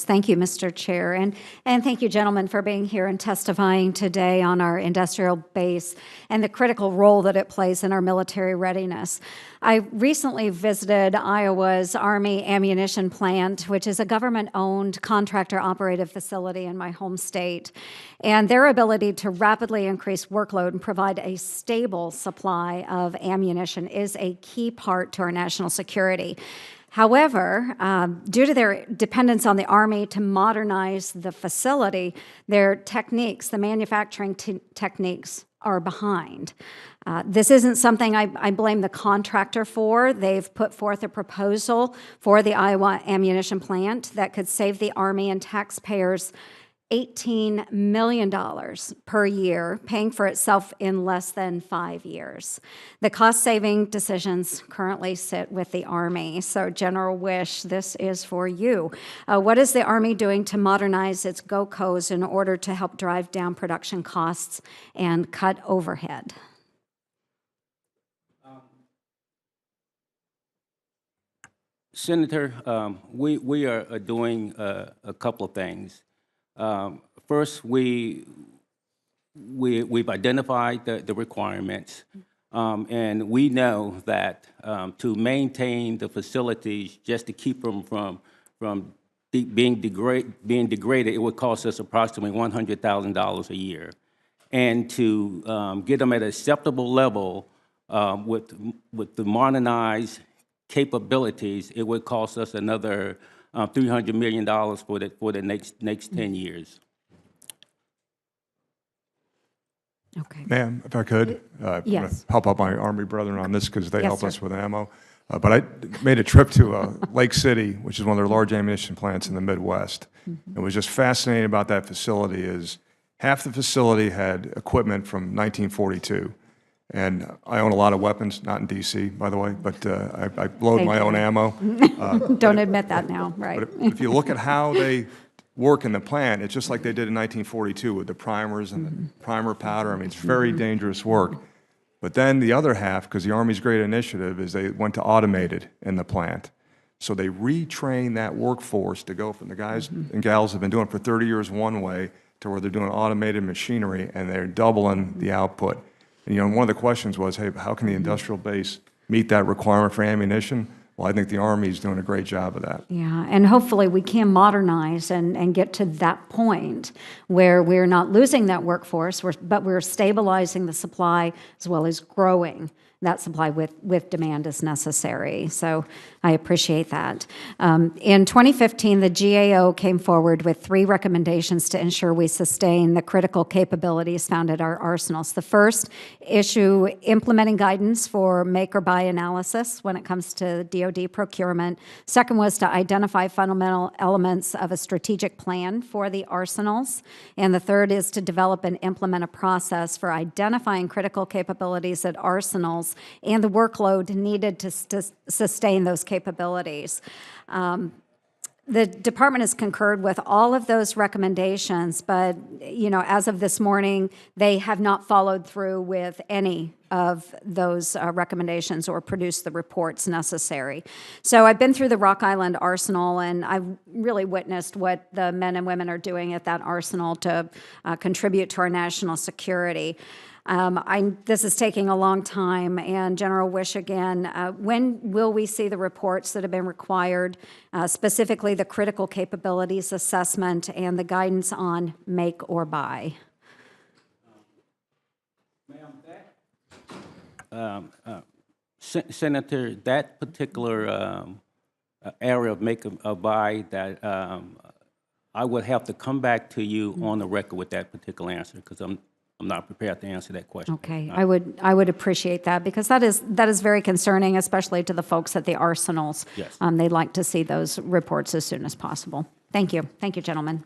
Thank you, Mr. Chair, and thank you, gentlemen, for being here and testifying today on our industrial base and the critical role that it plays in our military readiness. I recently visited Iowa's Army Ammunition Plant, which is a government-owned, contractor-operated facility in my home state, and their ability to rapidly increase workload and provide a stable supply of ammunition is a key part to our national security. However, due to their dependence on the Army to modernize the facility, their techniques, the manufacturing techniques, are behind. This isn't something I blame the contractor for. They've put forth a proposal for the Iowa ammunition plant that could save the Army and taxpayers $18 million per year, paying for itself in less than 5 years. The cost-saving decisions currently sit with the Army. So, General Wish, this is for you. What is the Army doing to modernize its GOCOs in order to help drive down production costs and cut overhead? Senator, we are doing a couple of things. First, we've identified the requirements, and we know that to maintain the facilities, just to keep them from being degraded, it would cost us approximately $100,000 a year, and to get them at an acceptable level with the modernized capabilities, it would cost us another $300 million for the next 10 years. Okay. Ma'am, if I could, yes. help out my Army brethren on this because they help us with ammo. But I made a trip to Lake City, which is one of their large ammunition plants in the Midwest. It was just fascinating about that facility is half the facility had equipment from 1942. And I own a lot of weapons, not in D.C., by the way, but I load my own ammo. Don't admit that now, right? But if you look at how they work in the plant, it's just like they did in 1942 with the primers and the primer powder. I mean, it's very dangerous work. But then the other half, because the Army's great initiative, is they went to automated in the plant. So they retrained that workforce to go from the guys and gals who have been doing it for 30 years one way to where they're doing automated machinery, and they're doubling the output. And, you know, one of the questions was, hey, how can the industrial base meet that requirement for ammunition? Well, I think the Army is doing a great job of that. Yeah, and hopefully we can modernize and get to that point where we're not losing that workforce, but we're stabilizing the supply as well as growing that supply with demand as necessary. So I appreciate that. In 2015, the GAO came forward with 3 recommendations to ensure we sustain the critical capabilities found at our arsenals. The first, issue implementing guidance for make or buy analysis when it comes to DoD procurement. Second was to identify fundamental elements of a strategic plan for the arsenals. And the third is to develop and implement a process for identifying critical capabilities at arsenals and the workload needed to sustain those capabilities. The department has concurred with all of those recommendations, but you know, as of this morning, they have not followed through with any of those recommendations or produced the reports necessary. So I've been through the Rock Island Arsenal, and I've really witnessed what the men and women are doing at that arsenal to contribute to our national security. This is taking a long time, and General Wish, again, when will we see the reports that have been required, specifically the critical capabilities assessment and the guidance on make or buy? Ma'am, Senator, that particular area of make or buy, that I would have to come back to you on the record with that particular answer, because I'm not prepared to answer that question. Okay, I would appreciate that, because that is very concerning, especially to the folks at the arsenals. Yes. They'd like to see those reports as soon as possible. Thank you, gentlemen.